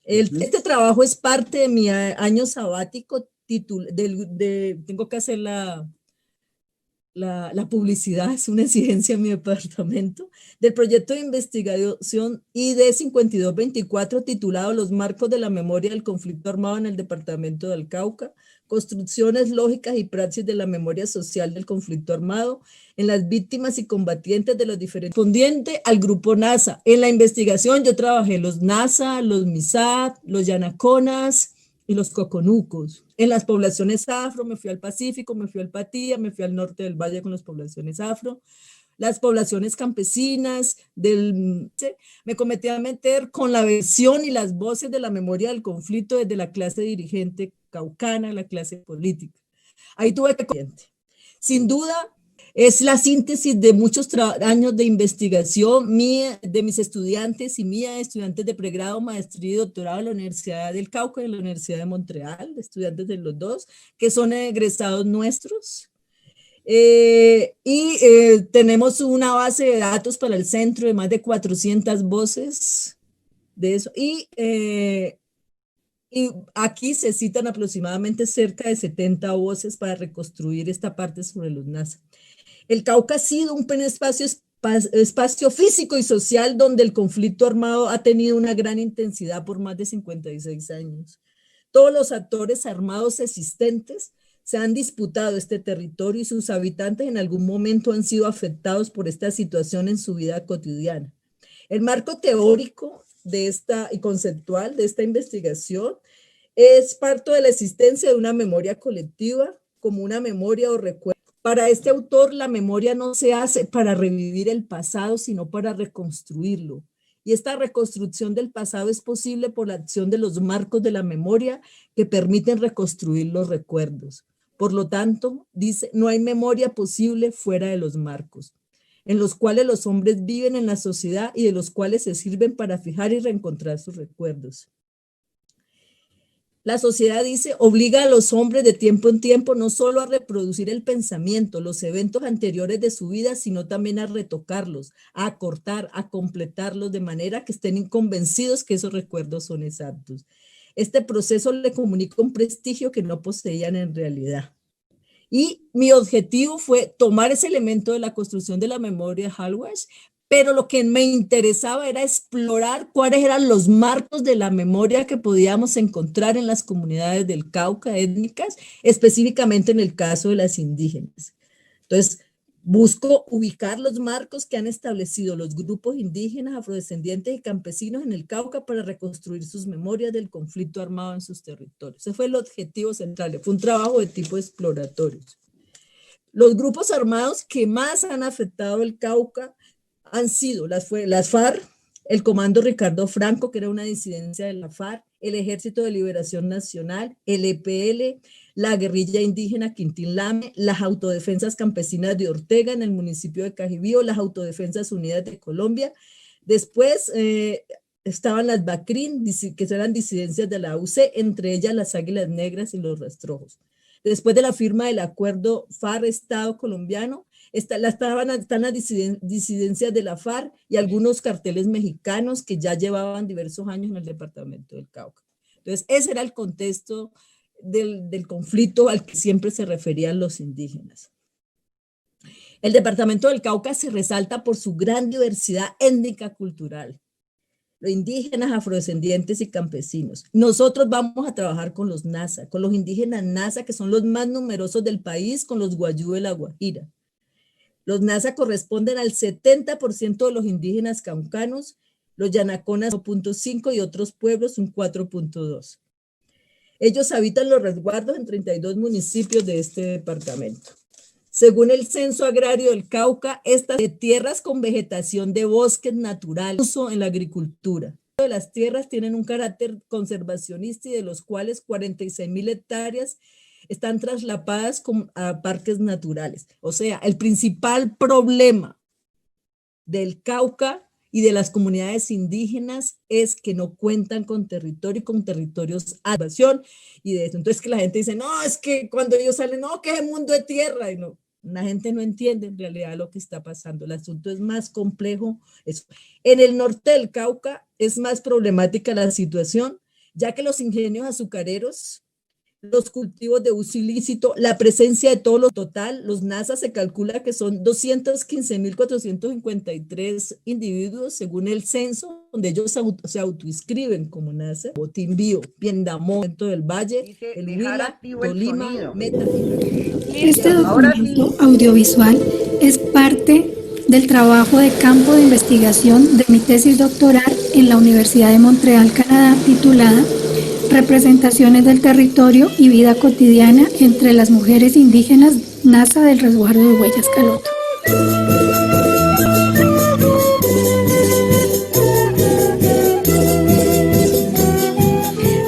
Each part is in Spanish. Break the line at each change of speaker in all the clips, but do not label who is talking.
Este trabajo es parte de mi año sabático, tengo que hacer la publicidad, es una exigencia en mi departamento, del proyecto de investigación ID 5224 titulado Los marcos de la memoria del conflicto armado en el departamento del Cauca, construcciones lógicas y praxis de la memoria social del conflicto armado en las víctimas y combatientes de los diferentes, correspondiente al grupo NASA. En la investigación yo trabajé los NASA, los MISAT, los Yanaconas y los Coconucos. En las poblaciones afro, me fui al Pacífico, me fui al Patía, me fui al norte del valle con las poblaciones afro, las poblaciones campesinas, me cometí a meter con la versión y las voces de la memoria del conflicto desde la clase dirigente caucana, la clase política. Ahí tuve que, sin duda, es la síntesis de muchos años de investigación mía, de mis estudiantes y mía, estudiantes de pregrado, maestría y doctorado en la Universidad del Cauca y en la Universidad de Montreal, estudiantes de los dos, que son egresados nuestros. Tenemos una base de datos para el centro de más de 400 voces de eso. Y aquí se citan aproximadamente cerca de 70 voces para reconstruir esta parte sobre los NASA. El Cauca ha sido un espacio físico y social donde el conflicto armado ha tenido una gran intensidad por más de 56 años. Todos los actores armados existentes se han disputado este territorio y sus habitantes en algún momento han sido afectados por esta situación en su vida cotidiana. El marco teórico y conceptual de esta investigación es parte de la existencia de una memoria colectiva como una memoria o recuerdo. Para este autor, la memoria no se hace para revivir el pasado, sino para reconstruirlo. Y esta reconstrucción del pasado es posible por la acción de los marcos de la memoria que permiten reconstruir los recuerdos. Por lo tanto, dice, no hay memoria posible fuera de los marcos, en los cuales los hombres viven en la sociedad y de los cuales se sirven para fijar y reencontrar sus recuerdos. La sociedad, dice, obliga a los hombres de tiempo en tiempo no solo a reproducir el pensamiento, los eventos anteriores de su vida, sino también a retocarlos, a acortar, a completarlos de manera que estén convencidos que esos recuerdos son exactos. Este proceso le comunica un prestigio que no poseían en realidad. Y mi objetivo fue tomar ese elemento de la construcción de la memoria de Hallward, pero lo que me interesaba era explorar cuáles eran los marcos de la memoria que podíamos encontrar en las comunidades del Cauca étnicas, específicamente en el caso de las indígenas. Entonces, busco ubicar los marcos que han establecido los grupos indígenas, afrodescendientes y campesinos en el Cauca para reconstruir sus memorias del conflicto armado en sus territorios. Ese fue el objetivo central, fue un trabajo de tipo exploratorio. Los grupos armados que más han afectado el Cauca han sido las FARC, el Comando Ricardo Franco, que era una disidencia de la FARC, el Ejército de Liberación Nacional, el EPL, la guerrilla indígena Quintín Lame, las autodefensas campesinas de Ortega en el municipio de Cajibío, las Autodefensas Unidas de Colombia. Después estaban las BACRIN, que eran disidencias de la UC, entre ellas las Águilas Negras y los Rastrojos. Después de la firma del acuerdo FARC-Estado colombiano, están las disidencias de la FARC y algunos carteles mexicanos que ya llevaban diversos años en el departamento del Cauca. Entonces, ese era el contexto del conflicto al que siempre se referían los indígenas. El departamento del Cauca se resalta por su gran diversidad étnica cultural. Los indígenas, afrodescendientes y campesinos. Nosotros vamos a trabajar con los NASA, con los indígenas NASA, que son los más numerosos del país, con los guayú de la Guajira. Los NASA corresponden al 70% de los indígenas caucanos, los yanaconas 1.5 y otros pueblos un 4.2. Ellos habitan los resguardos en 32 municipios de este departamento. Según el Censo Agrario del Cauca, estas tierras con vegetación de bosques naturales, uso en la agricultura. Las tierras tienen un carácter conservacionista y de los cuales 46,000 hectáreas están traslapadas a parques naturales. O sea, el principal problema del Cauca y de las comunidades indígenas es que no cuentan con territorio y con territorios a invasión y de eso. Entonces que la gente dice, no, es que cuando ellos salen, no, que es el mundo de tierra. Y no, la gente no entiende en realidad lo que está pasando. El asunto es más complejo. En el norte del Cauca es más problemática la situación ya que los ingenios azucareros, los cultivos de uso ilícito, la presencia de todo lo total, los NASA se calcula que son 215.453 individuos según el censo, donde ellos se autoinscriben como NASA. Botimbío, Piendamó, del Valle, el Huila, Tolima, Meta.
Este documento audiovisual es parte del trabajo de campo de investigación de mi tesis doctoral en la Universidad de Montreal, Canadá, titulada Representaciones del territorio y vida cotidiana entre las mujeres indígenas NASA del resguardo de Huellas Caloto.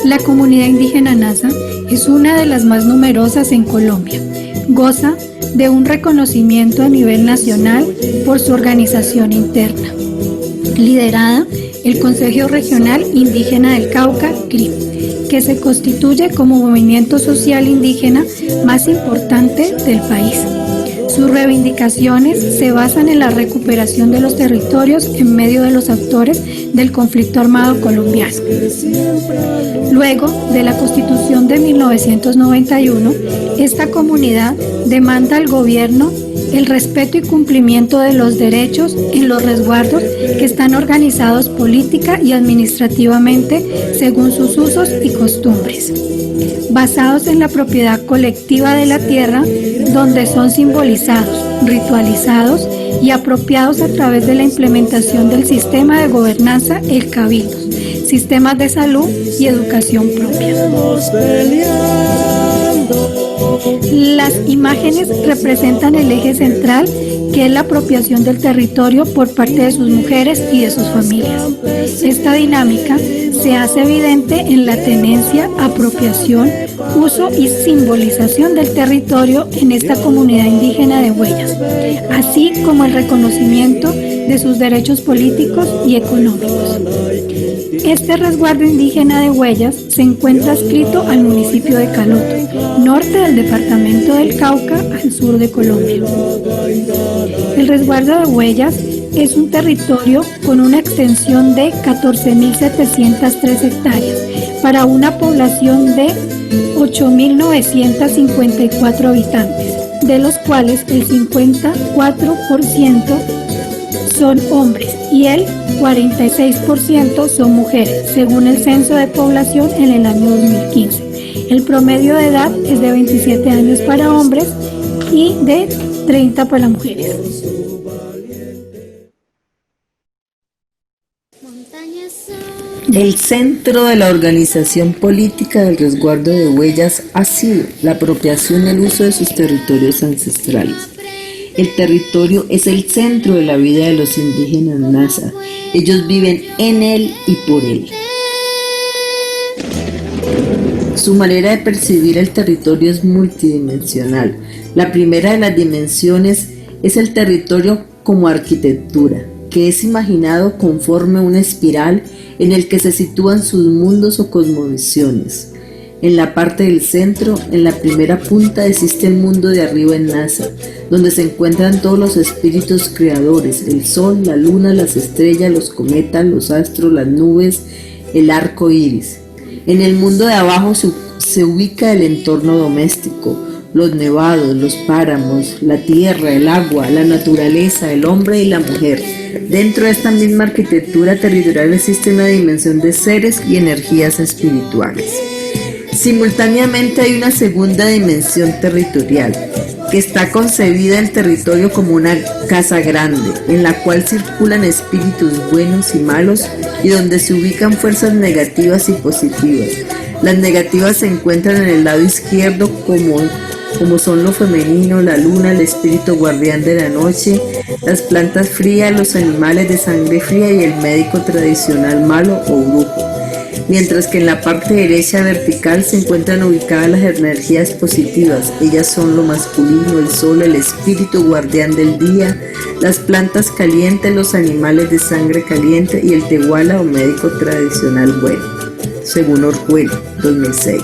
La comunidad indígena NASA es una de las más numerosas en Colombia. Goza de un reconocimiento a nivel nacional por su organización interna, liderada el Consejo Regional Indígena del Cauca, CRIP, que se constituye como movimiento social indígena más importante del país. Sus reivindicaciones se basan en la recuperación de los territorios en medio de los actores del conflicto armado colombiano. Luego de la Constitución de 1991, esta comunidad demanda al gobierno el respeto y cumplimiento de los derechos en los resguardos que están organizados política y administrativamente según sus usos y costumbres, basados en la propiedad colectiva de la tierra, donde son simbolizados, ritualizados y apropiados a través de la implementación del sistema de gobernanza, el cabildo, sistemas de salud y educación propia. Las imágenes representan el eje central, que es la apropiación del territorio por parte de sus mujeres y de sus familias. Esta dinámica se hace evidente en la tenencia, apropiación, uso y simbolización del territorio en esta comunidad indígena de Huellas, así como el reconocimiento de sus derechos políticos y económicos. Este resguardo indígena de Huellas se encuentra adscrito al municipio de Caloto, norte del departamento del Cauca, al sur de Colombia. El resguardo de Huellas es un territorio con una extensión de 14.703 hectáreas para una población de 8.954 habitantes, de los cuales el 54% son hombres y el 46% son mujeres, según el Censo de Población en el año 2015. El promedio de edad es de 27 años para hombres y de 30 para mujeres.
El centro de la organización política del resguardo de Huellas ha sido la apropiación y el uso de sus territorios ancestrales. El territorio es el centro de la vida de los indígenas NASA. Ellos viven en él y por él. Su manera de percibir el territorio es multidimensional. La primera de las dimensiones es el territorio como arquitectura, que es imaginado conforme una espiral en el que se sitúan sus mundos o cosmovisiones. En la parte del centro, en la primera punta, existe el mundo de arriba en NASA, donde se encuentran todos los espíritus creadores: el sol, la luna, las estrellas, los cometas, los astros, las nubes, el arco iris. En el mundo de abajo se ubica el entorno doméstico, los nevados, los páramos, la tierra, el agua, la naturaleza, el hombre y la mujer. Dentro de esta misma arquitectura territorial existe una dimensión de seres y energías espirituales. Simultáneamente hay una segunda dimensión territorial, que está concebida el territorio como una casa grande, en la cual circulan espíritus buenos y malos y donde se ubican fuerzas negativas y positivas. Las negativas se encuentran en el lado izquierdo como son lo femenino, la luna, el espíritu guardián de la noche, las plantas frías, los animales de sangre fría y el médico tradicional malo o brujo. Mientras que en la parte derecha vertical se encuentran ubicadas las energías positivas. Ellas son lo masculino, el sol, el espíritu guardián del día, las plantas calientes, los animales de sangre caliente y el tehuala o médico tradicional bueno, según Orwell, 2006.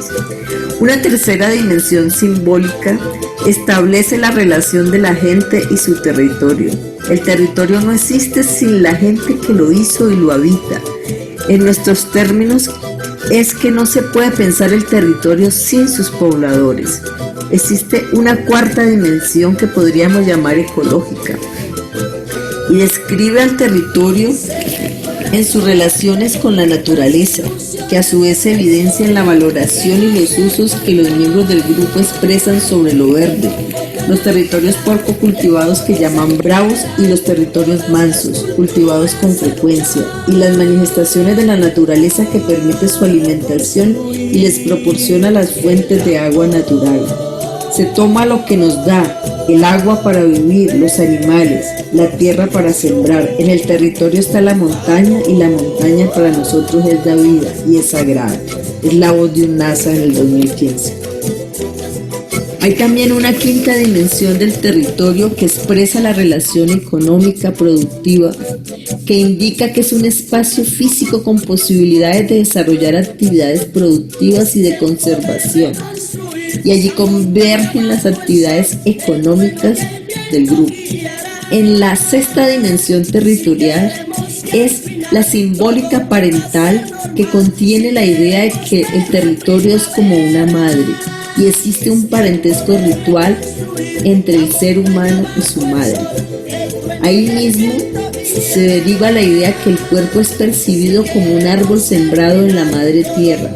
Una tercera dimensión simbólica establece la relación de la gente y su territorio. El territorio no existe sin la gente que lo hizo y lo habita. En nuestros términos,
es que no se puede pensar el territorio sin sus pobladores. Existe una cuarta dimensión que podríamos llamar ecológica y describe al territorio en sus relaciones con la naturaleza, que a su vez evidencian la valoración y los usos que los miembros del grupo expresan sobre lo verde, los territorios poco cultivados que llaman bravos y los territorios mansos, cultivados con frecuencia, y las manifestaciones de la naturaleza que permite su alimentación y les proporciona las fuentes de agua natural. Se toma lo que nos da, el agua para vivir, los animales, la tierra para sembrar. En el territorio está la montaña y la montaña para nosotros es la vida y es sagrada. Es la voz de un NASA en el 2015. Hay también una quinta dimensión del territorio que expresa la relación económica productiva, que indica que es un espacio físico con posibilidades de desarrollar actividades productivas y de conservación. Y allí convergen las actividades económicas del grupo. En la sexta dimensión territorial es la simbólica parental, que contiene la idea de que el territorio es como una madre y existe un parentesco ritual entre el ser humano y su madre. Ahí mismo se deriva la idea que el cuerpo es percibido como un árbol sembrado en la madre tierra.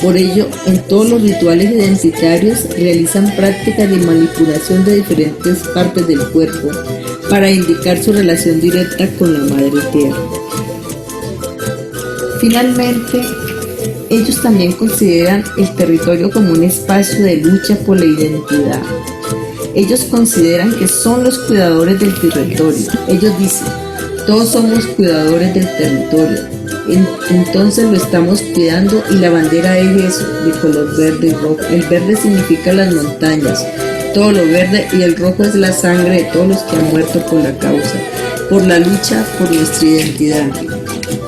Por ello, en todos los rituales identitarios realizan prácticas de manipulación de diferentes partes del cuerpo para indicar su relación directa con la madre tierra. Finalmente, ellos también consideran el territorio como un espacio de lucha por la identidad. Ellos consideran que son los cuidadores del territorio. Ellos dicen, todos somos cuidadores del territorio. Entonces lo estamos cuidando y la bandera es eso, de color verde y rojo. El verde significa las montañas, todo lo verde, y el rojo es la sangre de todos los que han muerto por la causa, por la lucha por nuestra identidad.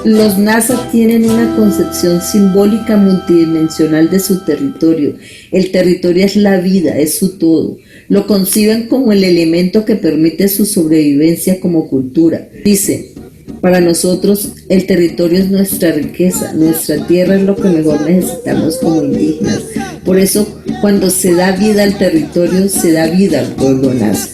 Los NASA tienen una concepción simbólica multidimensional de su territorio. El territorio es la vida, es su todo. Lo conciben como el elemento que permite su sobrevivencia como cultura. Dice, para nosotros el territorio es nuestra riqueza, nuestra tierra es lo que mejor necesitamos como indígenas. Por eso, cuando se da vida al territorio, se da vida al pueblo NASA.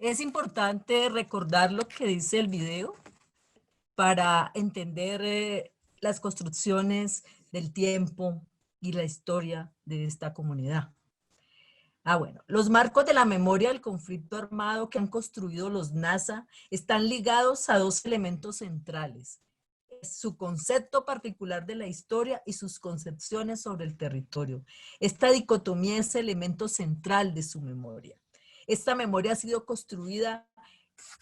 Es importante recordar lo que dice el video para entender las construcciones del tiempo y la historia de esta comunidad. Bueno, los marcos de la memoria del conflicto armado que han construido los NASA están ligados a dos elementos centrales: su concepto particular de la historia y sus concepciones sobre el territorio. Esta dicotomía es el elemento central de su memoria. Esta memoria ha sido construida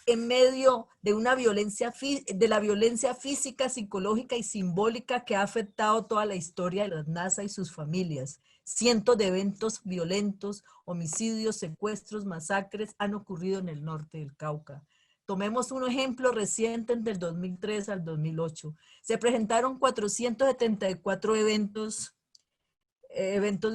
en medio de una violencia, de la violencia física, psicológica y simbólica que ha afectado toda la historia de las NASA y sus familias. Cientos de eventos violentos, homicidios, secuestros, masacres han ocurrido en el norte del Cauca. Tomemos un ejemplo reciente del 2003 al 2008. Se presentaron 474 eventos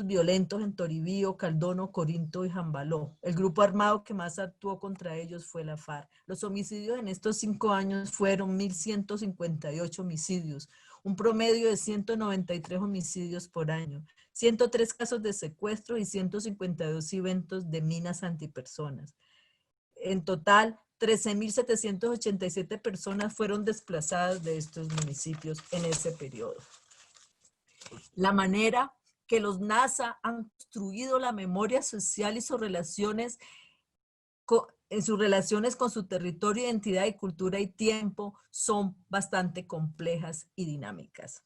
violentos en Toribío, Caldono, Corinto y Jambaló. El grupo armado que más actuó contra ellos fue la FARC. Los homicidios en estos 5 años fueron 1.158 homicidios, un promedio de 193 homicidios por año, 103 casos de secuestro y 152 eventos de minas antipersonas. En total, 13.787 personas fueron desplazadas de estos municipios en ese periodo. La manera que los NASA han construido la memoria social y sus relaciones con su territorio, identidad y cultura y tiempo son bastante complejas y dinámicas.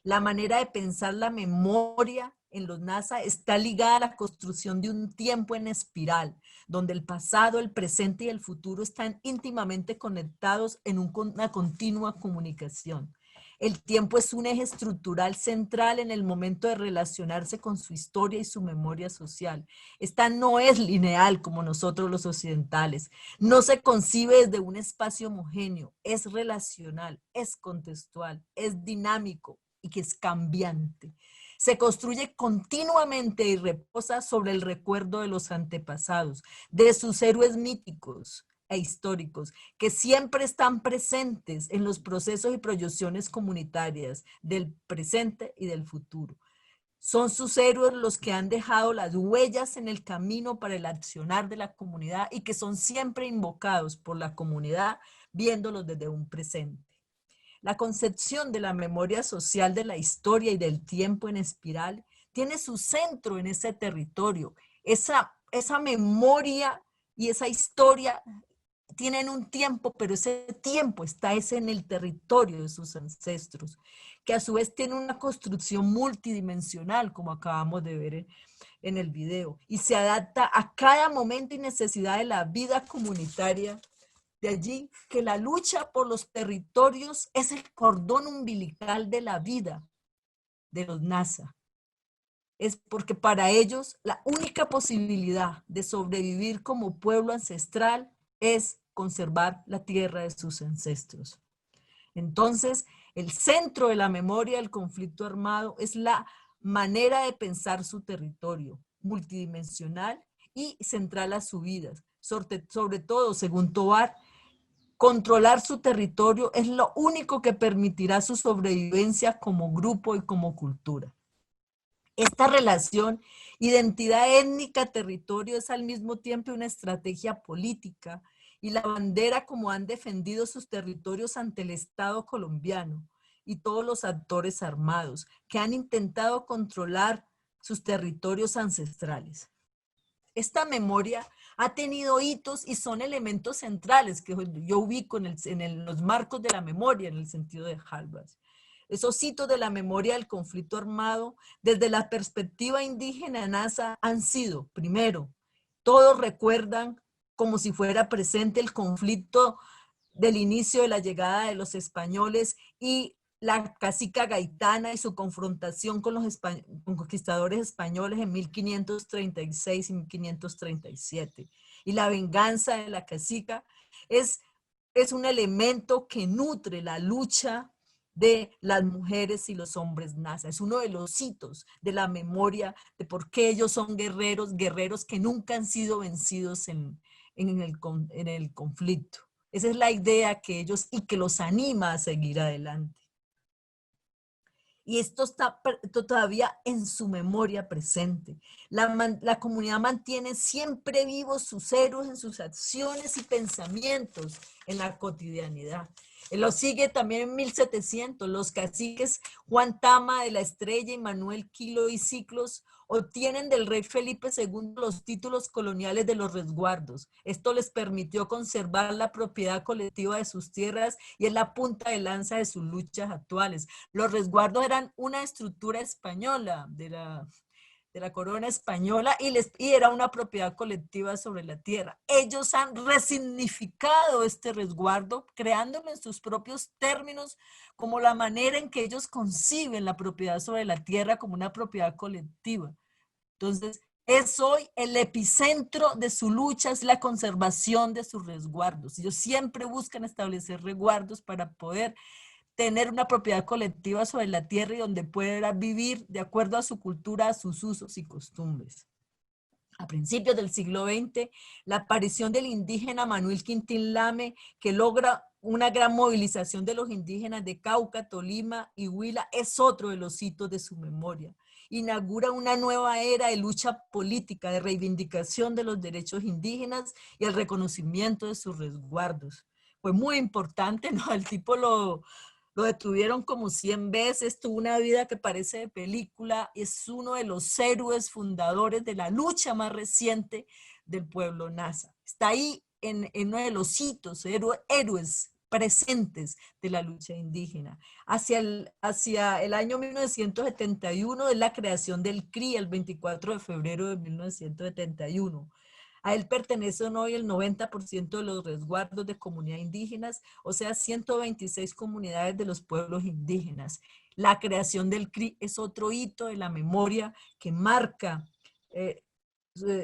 La manera de pensar la memoria en los Nasa está ligada a la construcción de un tiempo en espiral, donde el pasado, el presente y el futuro están íntimamente conectados en una continua comunicación. El tiempo es un eje estructural central en el momento de relacionarse con su historia y su memoria social. Esta no es lineal como nosotros los occidentales. No se concibe desde un espacio homogéneo. Es relacional, es contextual, es dinámico y que es cambiante. Se construye continuamente y reposa sobre el recuerdo de los antepasados, de sus héroes míticos e históricos, que siempre están presentes en los procesos y proyecciones comunitarias del presente y del futuro. Son sus héroes los que han dejado las huellas en el camino para el accionar de la comunidad y que son siempre invocados por la comunidad viéndolos desde un presente. La concepción de la memoria social de la historia y del tiempo en espiral tiene su centro en ese territorio. Esa memoria y esa historia tienen un tiempo, pero ese tiempo está en el territorio de sus ancestros, que a su vez tiene una construcción multidimensional, como acabamos de ver en el video, y se adapta a cada momento y necesidad de la vida comunitaria. De allí que la lucha por los territorios es el cordón umbilical de la vida de los Nasa. Es porque para ellos la única posibilidad de sobrevivir como pueblo ancestral es conservar la tierra de sus ancestros. Entonces, el centro de la memoria del conflicto armado es la manera de pensar su territorio, multidimensional y central a su vida. Sobre todo, según Tovar, controlar su territorio es lo único que permitirá su sobrevivencia como grupo y como cultura. Esta relación identidad étnica-territorio es al mismo tiempo una estrategia política y la bandera como han defendido sus territorios ante el Estado colombiano y todos los actores armados que han intentado controlar sus territorios ancestrales. Esta memoria ha tenido hitos y son elementos centrales que yo ubico en los marcos de la memoria en el sentido de Halbach. Esos hitos de la memoria del conflicto armado desde la perspectiva indígena Nasa han sido, primero, todos recuerdan como si fuera presente el conflicto del inicio de la llegada de los españoles y la cacica gaitana y su confrontación con los conquistadores españoles en 1536 y 1537. Y la venganza de la cacica es un elemento que nutre la lucha de las mujeres y los hombres Nasa. Es uno de los hitos de la memoria de por qué ellos son guerreros que nunca han sido vencidos en el conflicto. Esa es la idea que ellos y que los anima a seguir adelante. Y esto está todavía en su memoria presente. La comunidad mantiene siempre vivos sus héroes en sus acciones y pensamientos en la cotidianidad. Lo sigue también en 1700, los caciques Juan Tama de la Estrella y Manuel Quilo y Ciclos obtienen del rey Felipe II los títulos coloniales de los resguardos. Esto les permitió conservar la propiedad colectiva de sus tierras y es la punta de lanza de sus luchas actuales. Los resguardos eran una estructura española de la corona española y era una propiedad colectiva sobre la tierra. Ellos han resignificado este resguardo, creándolo en sus propios términos como la manera en que ellos conciben la propiedad sobre la tierra como una propiedad colectiva. Entonces, es hoy el epicentro de su lucha, es la conservación de sus resguardos. Ellos siempre buscan establecer resguardos para poder tener una propiedad colectiva sobre la tierra y donde pueda vivir de acuerdo a su cultura, a sus usos y costumbres. A principios del siglo XX, la aparición del indígena Manuel Quintín Lame, que logra una gran movilización de los indígenas de Cauca, Tolima y Huila, es otro de los hitos de su memoria. Inaugura una nueva era de lucha política, de reivindicación de los derechos indígenas y el reconocimiento de sus resguardos. Fue muy importante, ¿no? El tipo lo detuvieron como 100 veces, tuvo una vida que parece de película, es uno de los héroes fundadores de la lucha más reciente del pueblo Nasa. Está ahí en uno de los hitos, héroes presentes de la lucha indígena. Hacia el año 1971 es la creación del CRI, el 24 de febrero de 1971. A él pertenecen hoy el 90% de los resguardos de comunidad indígenas, o sea, 126 comunidades de los pueblos indígenas. La creación del CRI es otro hito de la memoria que marca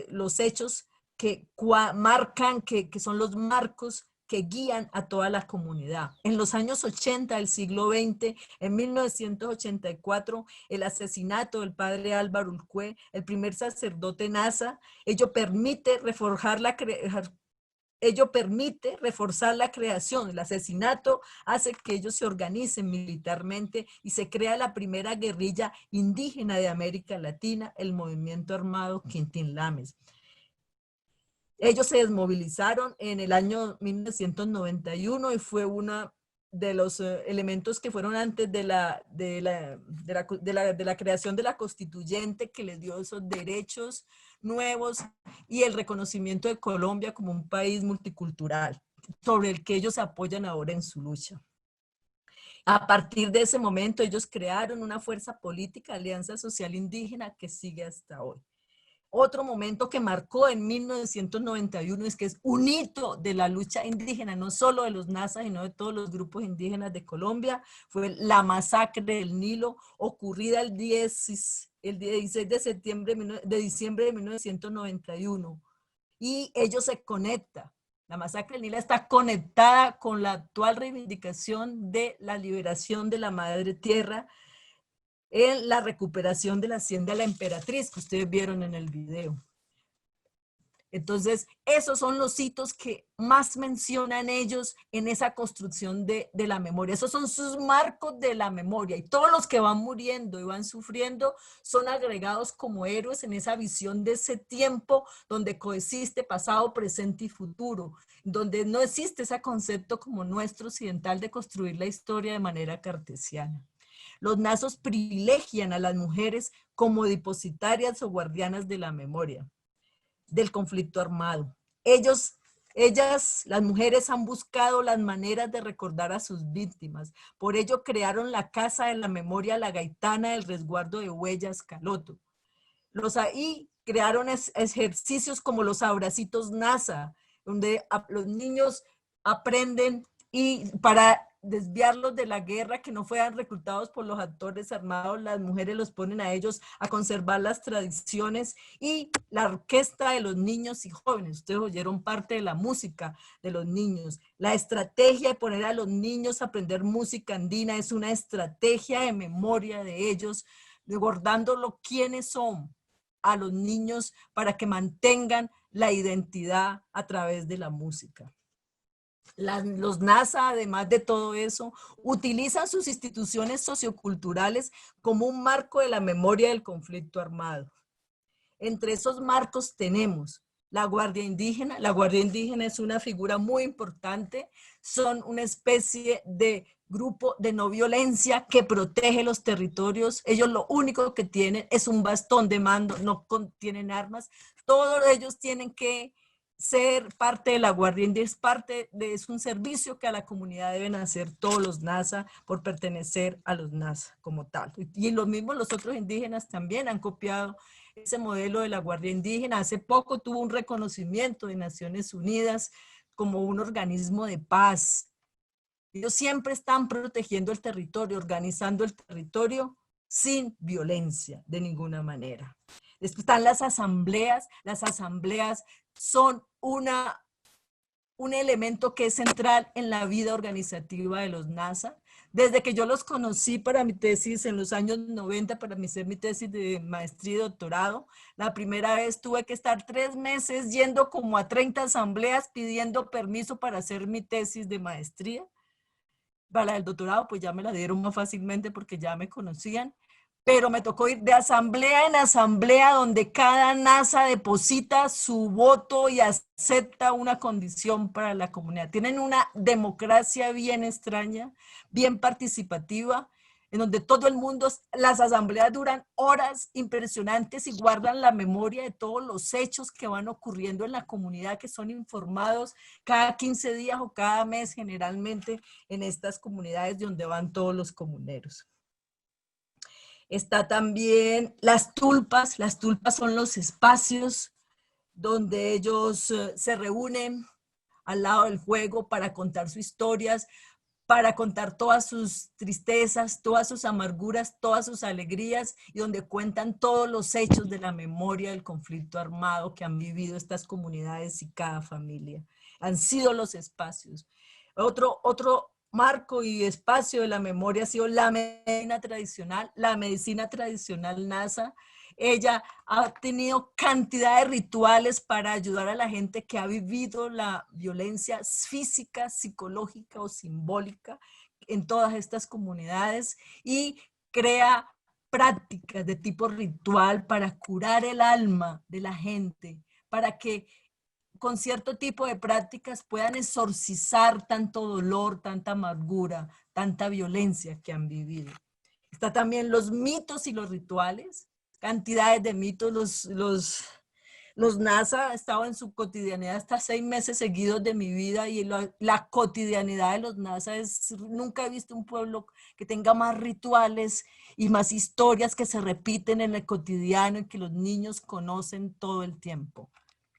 los hechos que marcan, que son los marcos que guían a toda la comunidad. En los años 80 del siglo XX, en 1984, el asesinato del padre Álvaro Ulcué, el primer sacerdote Nasa, ello permite reforzar la creación. El asesinato hace que ellos se organicen militarmente y se crea la primera guerrilla indígena de América Latina, el movimiento armado Quintín Lames. Ellos se desmovilizaron en el año 1991 y fue uno de los elementos que fueron antes de la creación de la constituyente, que les dio esos derechos nuevos y el reconocimiento de Colombia como un país multicultural, sobre el que ellos apoyan ahora en su lucha. A partir de ese momento ellos crearon una fuerza política, Alianza Social Indígena, que sigue hasta hoy. Otro momento que marcó en 1991 es que es un hito de la lucha indígena, no solo de los Nasa, sino de todos los grupos indígenas de Colombia, fue la masacre del Nilo, ocurrida el 16 de diciembre de 1991. Y ello se conecta. La masacre del Nilo está conectada con la actual reivindicación de la liberación de la madre tierra, en la recuperación de la hacienda La Emperatriz, que ustedes vieron en el video. Entonces, esos son los hitos que más mencionan ellos en esa construcción de la memoria. Esos son sus marcos de la memoria. Y todos los que van muriendo y van sufriendo son agregados como héroes en esa visión de ese tiempo donde coexiste pasado, presente y futuro, donde no existe ese concepto como nuestro occidental de construir la historia de manera cartesiana. Los nazos privilegian a las mujeres como depositarias o guardianas de la memoria del conflicto armado. Ellas, las mujeres, han buscado las maneras de recordar a sus víctimas. Por ello crearon la Casa de la Memoria La Gaitana del Resguardo de Huellas, Caloto. Ahí crearon ejercicios como los abracitos NASA, donde los niños aprenden y para desviarlos de la guerra, que no fueran reclutados por los actores armados, las mujeres los ponen a ellos a conservar las tradiciones, y la orquesta de los niños y jóvenes. Ustedes oyeron parte de la música de los niños. La estrategia de poner a los niños a aprender música andina es una estrategia de memoria de ellos, recordándolo quiénes son a los niños para que mantengan la identidad a través de la música. Los NASA, además de todo eso, utilizan sus instituciones socioculturales como un marco de la memoria del conflicto armado. Entre esos marcos tenemos la Guardia Indígena. La Guardia Indígena es una figura muy importante. Son una especie de grupo de no violencia que protege los territorios. Ellos lo único que tienen es un bastón de mando, no tienen armas. Todos ellos tienen que ser parte de la Guardia Indígena, es un servicio que a la comunidad deben hacer todos los NASA por pertenecer a los NASA como tal. Y lo mismo los otros indígenas también han copiado ese modelo de la Guardia Indígena. Hace poco tuvo un reconocimiento de Naciones Unidas como un organismo de paz. Ellos siempre están protegiendo el territorio, organizando el territorio sin violencia de ninguna manera. Después están las asambleas. Las asambleas son un elemento que es central en la vida organizativa de los NASA. Desde que yo los conocí para mi tesis en los años 90, para hacer mi tesis de maestría y doctorado, la primera vez tuve que estar 3 meses yendo como a 30 asambleas pidiendo permiso para hacer mi tesis de maestría. Para el doctorado pues ya me la dieron más fácilmente porque ya me conocían. Pero me tocó ir de asamblea en asamblea donde cada NASA deposita su voto y acepta una condición para la comunidad. Tienen una democracia bien extraña, bien participativa. en donde todo el mundo, las asambleas duran horas impresionantes y guardan la memoria de todos los hechos que van ocurriendo en la comunidad, que son informados cada 15 días o cada mes generalmente en estas comunidades donde van todos los comuneros. Está también las tulpas son los espacios donde ellos se reúnen al lado del fuego para contar sus historias, para contar todas sus tristezas, todas sus amarguras, todas sus alegrías, y donde cuentan todos los hechos de la memoria del conflicto armado que han vivido estas comunidades y cada familia. Han sido los espacios. Otro marco y espacio de la memoria ha sido la medicina tradicional NASA. Ella ha tenido cantidad de rituales para ayudar a la gente que ha vivido la violencia física, psicológica o simbólica en todas estas comunidades, y crea prácticas de tipo ritual para curar el alma de la gente, para que con cierto tipo de prácticas puedan exorcizar tanto dolor, tanta amargura, tanta violencia que han vivido. Está también los mitos y los rituales, cantidades de mitos. Los NASA, he estado en su cotidianidad hasta 6 meses seguidos de mi vida, y la cotidianidad de los NASA nunca he visto un pueblo que tenga más rituales y más historias que se repiten en el cotidiano y que los niños conocen todo el tiempo.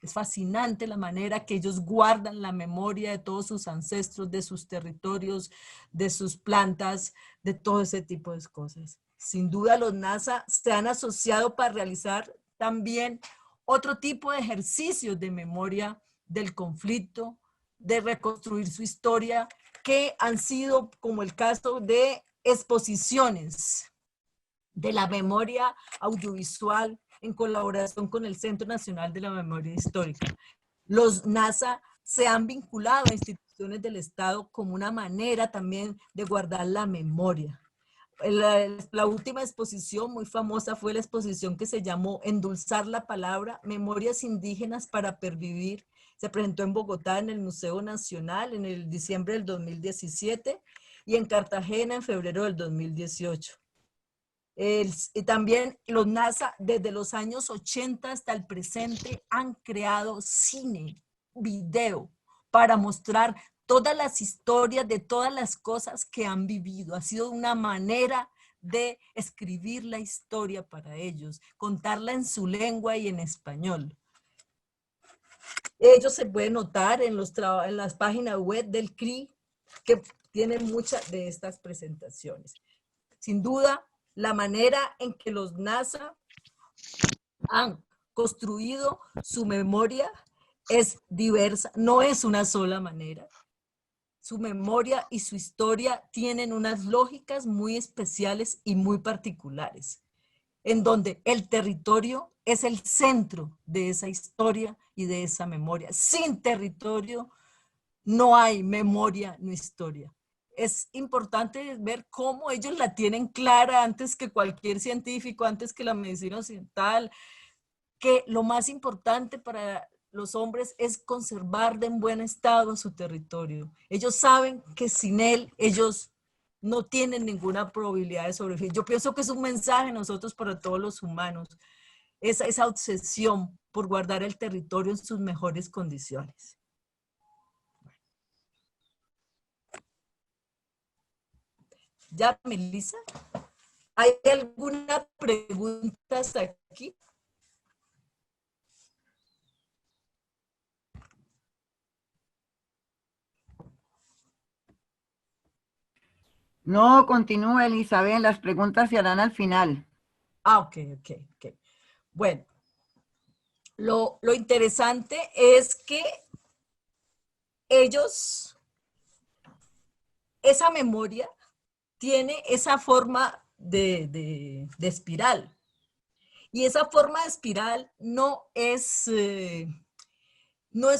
Es fascinante la manera que ellos guardan la memoria de todos sus ancestros, de sus territorios, de sus plantas, de todo ese tipo de cosas. Sin duda los NASA se han asociado para realizar también otro tipo de ejercicios de memoria del conflicto, de reconstruir su historia, que han sido como el caso de exposiciones de la memoria audiovisual en colaboración con el Centro Nacional de la Memoria Histórica. Los NASA se han vinculado a instituciones del Estado como una manera también de guardar la memoria. La última exposición muy famosa fue la exposición que se llamó Endulzar la Palabra, Memorias Indígenas para Pervivir. Se presentó en Bogotá en el Museo Nacional en el diciembre del 2017 y en Cartagena en febrero del 2018. Y también los NASA desde los años 80 hasta el presente han creado cine, video, para mostrar todas las historias de todas las cosas que han vivido. Ha sido una manera de escribir la historia para ellos, contarla en su lengua y en español. Ellos se pueden notar en las páginas web del CRI, que tienen muchas de estas presentaciones. Sin duda, la manera en que los NASA han construido su memoria es diversa, no es una sola manera. Su memoria y su historia tienen unas lógicas muy especiales y muy particulares, en donde el territorio es el centro de esa historia y de esa memoria. Sin territorio no hay memoria ni historia. Es importante ver cómo ellos la tienen clara antes que cualquier científico, antes que la medicina occidental, que lo más importante para los hombres es conservar en buen estado su territorio. Ellos saben que sin él, ellos no tienen ninguna probabilidad de sobrevivir. Yo pienso que es un mensaje nosotros para todos los humanos, esa obsesión por guardar el territorio en sus mejores condiciones. ¿Ya, Melissa? ¿Hay alguna pregunta hasta aquí?
No, continúa, Elizabeth, las preguntas se harán al final.
Ok. Bueno, lo interesante es que ellos, esa memoria tiene esa forma de espiral. Y esa forma de espiral no es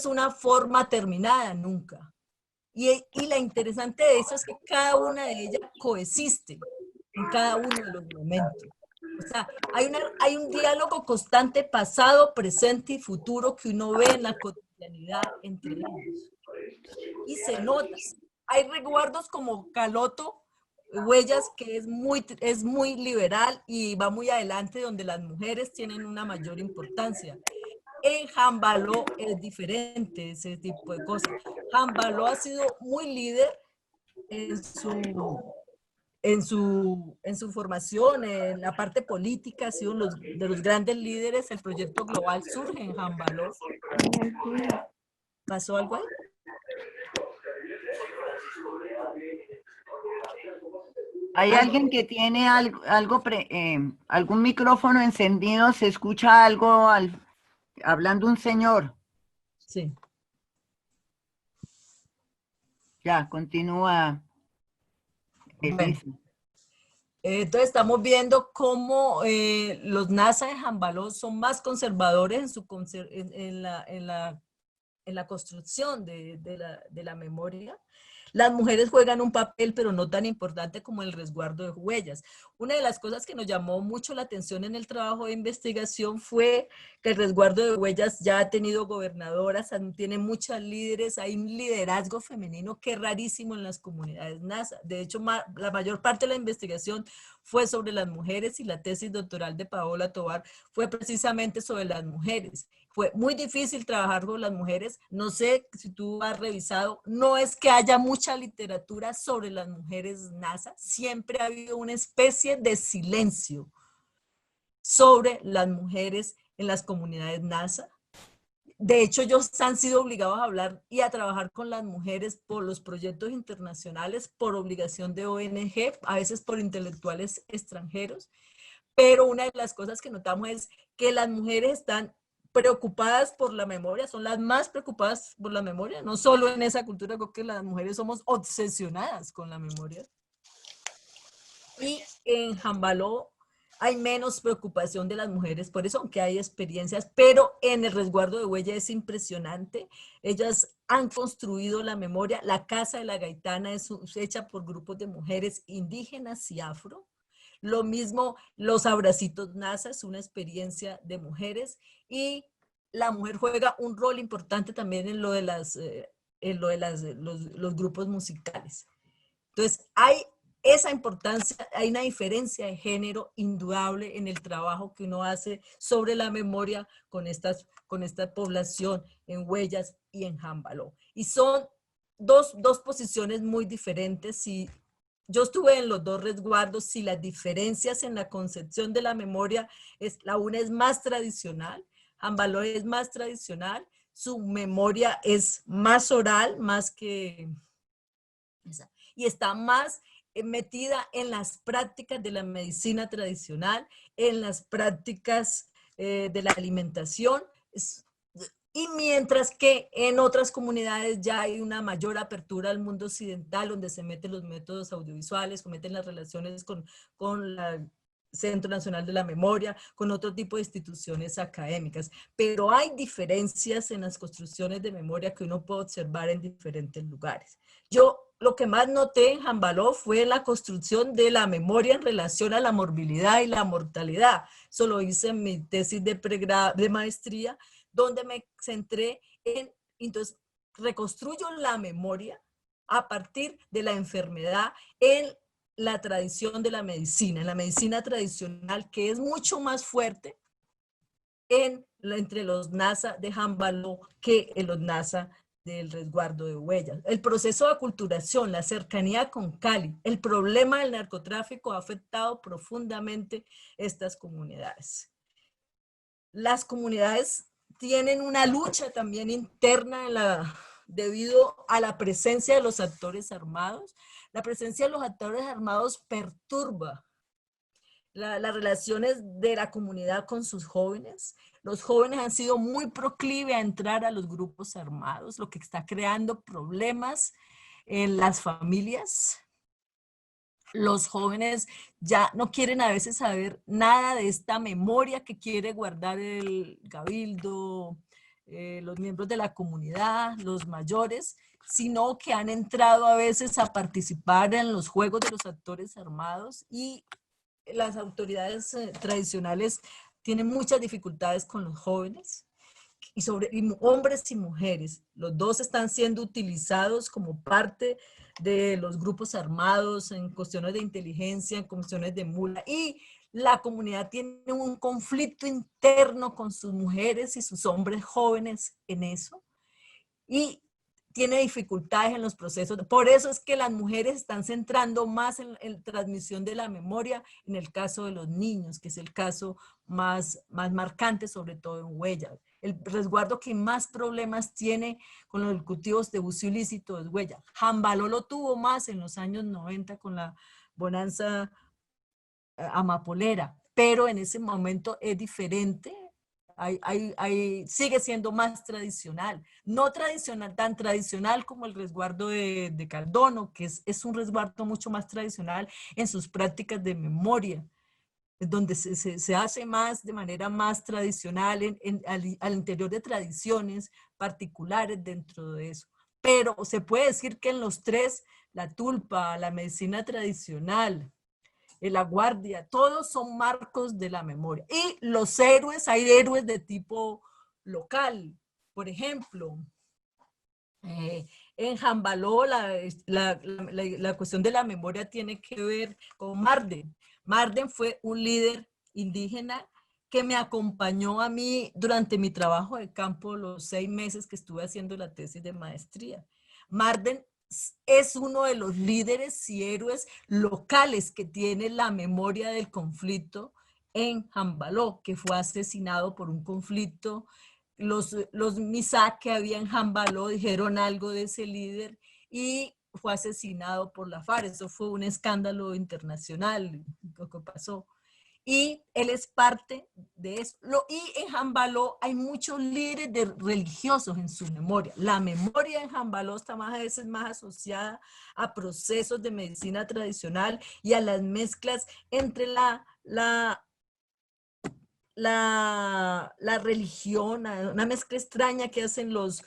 una forma terminada nunca. Y la interesante de eso es que cada una de ellas coexiste en cada uno de los momentos. O sea, hay un diálogo constante pasado, presente y futuro que uno ve en la cotidianidad entre ellos. Y se nota. Hay resguardos como Caloto, Huellas, que es muy liberal y va muy adelante, donde las mujeres tienen una mayor importancia. En Jambaló es diferente ese tipo de cosas. Jambaló ha sido muy líder en su formación, en la parte política, ha sido de los grandes líderes. El proyecto global surge en Jambaló. ¿Pasó algo ahí?
Hay alguien que tiene algún micrófono encendido, se escucha algo hablando un señor.
Sí.
Ya, continúa,
Bueno,
Elisa.
entonces estamos viendo cómo los NASA de Jambaló son más conservadores en la construcción de la memoria. Las mujeres juegan un papel, pero no tan importante como el resguardo de huellas. Una de las cosas que nos llamó mucho la atención en el trabajo de investigación fue que el resguardo de huellas ya ha tenido gobernadoras, tiene muchas líderes, hay un liderazgo femenino que es rarísimo en las comunidades NASA. De hecho, la mayor parte de la investigación fue sobre las mujeres, y la tesis doctoral de Paola Tovar fue precisamente sobre las mujeres. Fue muy difícil trabajar con las mujeres. No sé si tú has revisado, no es que haya mucha literatura sobre las mujeres NASA, siempre ha habido una especie de silencio sobre las mujeres en las comunidades NASA. De hecho, ellos han sido obligados a hablar y a trabajar con las mujeres por los proyectos internacionales, por obligación de ONG, a veces por intelectuales extranjeros. Pero una de las cosas que notamos es que las mujeres están preocupadas por la memoria, son las más preocupadas por la memoria, no solo en esa cultura, creo que las mujeres somos obsesionadas con la memoria. Y en Jambaló hay menos preocupación de las mujeres por eso, aunque hay experiencias, pero en el resguardo de huella es impresionante. Ellas han construido la memoria. La Casa de la Gaitana es hecha por grupos de mujeres indígenas y afro. Lo mismo, los abracitos NASA es una experiencia de mujeres, y la mujer juega un rol importante también en lo de los grupos musicales. Entonces, hay esa importancia, hay una diferencia de género indudable en el trabajo que uno hace sobre la memoria con esta población en Huellas y en Jambaló. Y son dos posiciones muy diferentes. Y yo estuve en los dos resguardos, y las diferencias en la concepción de la memoria, la una es más tradicional, Jambaló es más tradicional, su memoria es más oral, más que esa, y está más metida en las prácticas de la medicina tradicional, en las prácticas de la alimentación, y mientras que en otras comunidades ya hay una mayor apertura al mundo occidental, donde se meten los métodos audiovisuales, se meten las relaciones con el Centro Nacional de la Memoria, con otro tipo de instituciones académicas. Pero hay diferencias en las construcciones de memoria que uno puede observar en diferentes lugares. Yo lo que más noté en Jambaló fue la construcción de la memoria en relación a la morbilidad y la mortalidad. Eso lo hice en mi tesis de maestría, donde me centré en, entonces, reconstruyo la memoria a partir de la enfermedad en la tradición de la medicina, en la medicina tradicional, que es mucho más fuerte entre los NASA de Jambaló que en los NASA del resguardo de huellas. El proceso de aculturación, la cercanía con Cali, el problema del narcotráfico ha afectado profundamente estas comunidades. Las comunidades tienen una lucha también interna debido a la presencia de los actores armados. La presencia de los actores armados perturba las relaciones de la comunidad con sus jóvenes. Los jóvenes han sido muy proclives a entrar a los grupos armados, lo que está creando problemas en las familias. Los jóvenes ya no quieren a veces saber nada de esta memoria que quiere guardar el cabildo, los miembros de la comunidad, los mayores, sino que han entrado a veces a participar en los juegos de los actores armados, y las autoridades tradicionales tienen muchas dificultades con los jóvenes, y hombres y mujeres. Los dos están siendo utilizados como parte de los grupos armados, en cuestiones de inteligencia, en cuestiones de mula, y la comunidad tiene un conflicto interno con sus mujeres y sus hombres jóvenes en eso, y tiene dificultades en los procesos. Por eso es que las mujeres están centrando más en transmisión de la memoria en el caso de los niños, que es el caso más marcante, sobre todo en Huella. El resguardo que más problemas tiene con los cultivos de uso ilícito es Huella. Jambaló lo tuvo más en los años 90 con la bonanza amapolera, pero en ese momento es diferente. Sigue siendo más tradicional, no tradicional, tan tradicional como el resguardo de Caldono, que es un resguardo mucho más tradicional en sus prácticas de memoria, donde se hace más de manera más tradicional al interior de tradiciones particulares dentro de eso. Pero se puede decir que en los tres, la tulpa, la medicina tradicional, la guardia, todos son marcos de la memoria. Y los héroes, hay héroes de tipo local. Por ejemplo, en Jambaló la cuestión de la memoria tiene que ver con Marden. Marden fue un líder indígena que me acompañó a mí durante mi trabajo de campo los 6 meses que estuve haciendo la tesis de maestría. Marden es uno de los líderes y héroes locales que tiene la memoria del conflicto en Jambaló, que fue asesinado por un conflicto. Los Misak que había en Jambaló dijeron algo de ese líder y fue asesinado por la FARC. Eso fue un escándalo internacional lo que pasó. Y él es parte de eso. Y en Jambaló hay muchos líderes religiosos en su memoria. La memoria en Jambaló está a veces más asociada a procesos de medicina tradicional y a las mezclas entre la religión, una mezcla extraña que hacen los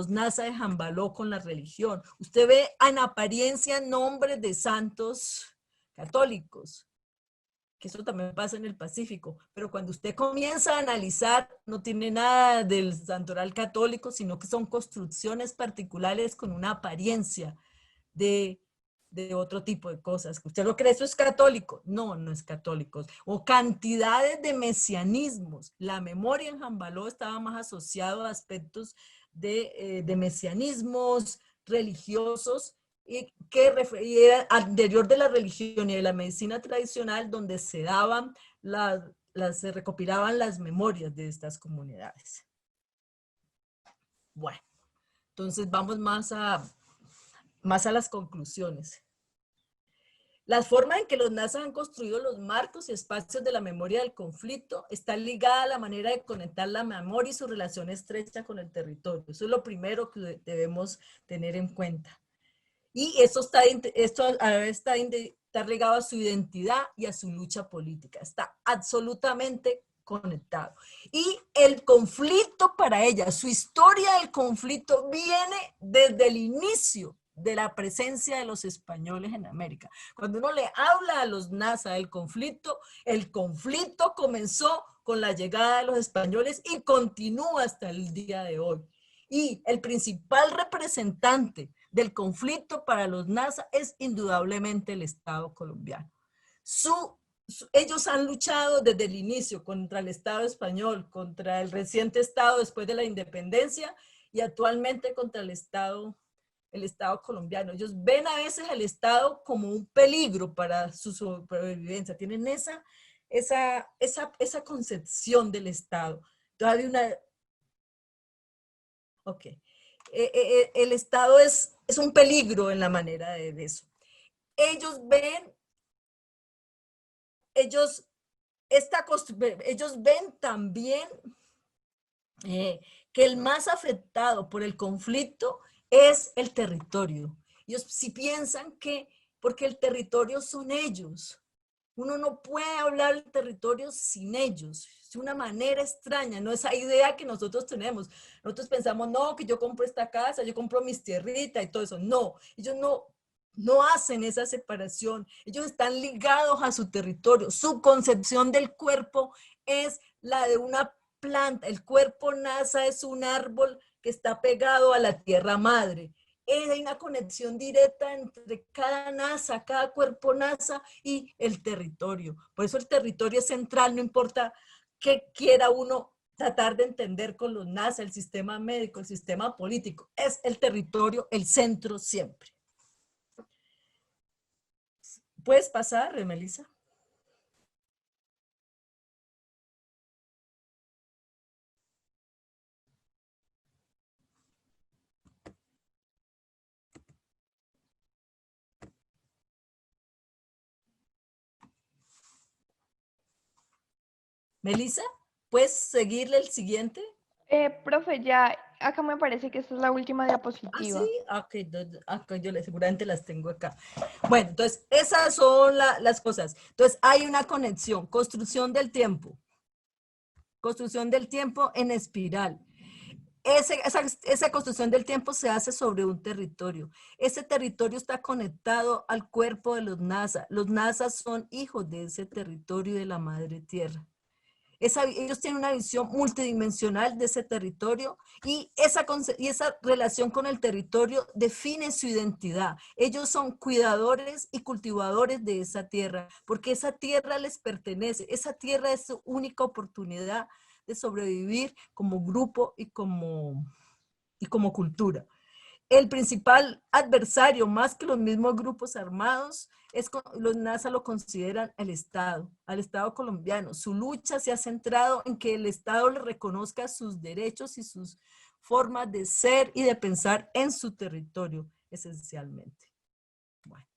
Nasa de Jambaló con la religión. Usted ve en apariencia nombres de santos católicos, que eso también pasa en el Pacífico, pero cuando usted comienza a analizar, no tiene nada del santoral católico, sino que son construcciones particulares con una apariencia de otro tipo de cosas. ¿Usted lo cree? ¿Eso es católico? No, no es católico. O cantidades de mesianismos. La memoria en Jambaló estaba más asociado a aspectos de mesianismos religiosos y era anterior de la religión y de la medicina tradicional, donde se daban se recopilaban las memorias de estas comunidades. Bueno, entonces vamos más a las conclusiones. La forma en que los Nasa han construido los marcos y espacios de la memoria del conflicto está ligada a la manera de conectar la memoria y su relación estrecha con el territorio. Eso es lo primero que debemos tener en cuenta. Y esto está ligado a su identidad y a su lucha política. Está absolutamente conectado. Y el conflicto para ella, su historia del conflicto viene desde el inicio de la presencia de los españoles en América. Cuando uno le habla a los Nasa del conflicto, el conflicto comenzó con la llegada de los españoles y continúa hasta el día de hoy. Y el principal representante del conflicto para los Nasa es indudablemente el Estado colombiano. Ellos han luchado desde el inicio contra el Estado español, contra el reciente Estado después de la independencia y actualmente contra el Estado colombiano. Ellos ven a veces al Estado como un peligro para su sobrevivencia. Tienen esa concepción del Estado. Entonces hay una... Ok. El Estado es un peligro en la manera de eso. Ellos ven también que el más afectado por el conflicto es el territorio. Ellos sí piensan que, porque el territorio son ellos, uno no puede hablar del territorio sin ellos. Es una manera extraña, no esa idea que nosotros tenemos. Nosotros pensamos, no, que yo compro esta casa, yo compro mis tierritas y todo eso. No, ellos no hacen esa separación. Ellos están ligados a su territorio. Su concepción del cuerpo es la de una planta. El cuerpo Nasa es un árbol que está pegado a la tierra madre. hay una conexión directa entre cada NASA, cada cuerpo NASA y el territorio. Por eso el territorio es central, no importa qué quiera uno tratar de entender con los NASA, el sistema médico, el sistema político, es el territorio el centro siempre. ¿Puedes pasar, Melissa? Melissa, ¿puedes seguirle el siguiente?
Profe, ya acá me parece que esta es la última
Ah,
diapositiva.
sí, ok, seguramente las tengo acá. Bueno, entonces, esas son las cosas. Entonces, hay una conexión, construcción del tiempo en espiral. Esa construcción del tiempo se hace sobre un territorio. Ese territorio está conectado al cuerpo de los NASA. Los NASA son hijos de ese territorio de la madre tierra. Ellos tienen una visión multidimensional de ese territorio y esa relación con el territorio define su identidad. Ellos son cuidadores y cultivadores de esa tierra, porque esa tierra les pertenece. Esa tierra es su única oportunidad de sobrevivir como grupo y como cultura. El principal adversario, más que los mismos grupos armados, los NASA lo consideran al Estado colombiano. Su lucha se ha centrado en que el Estado le reconozca sus derechos y sus formas de ser y de pensar en su territorio, esencialmente. Bueno.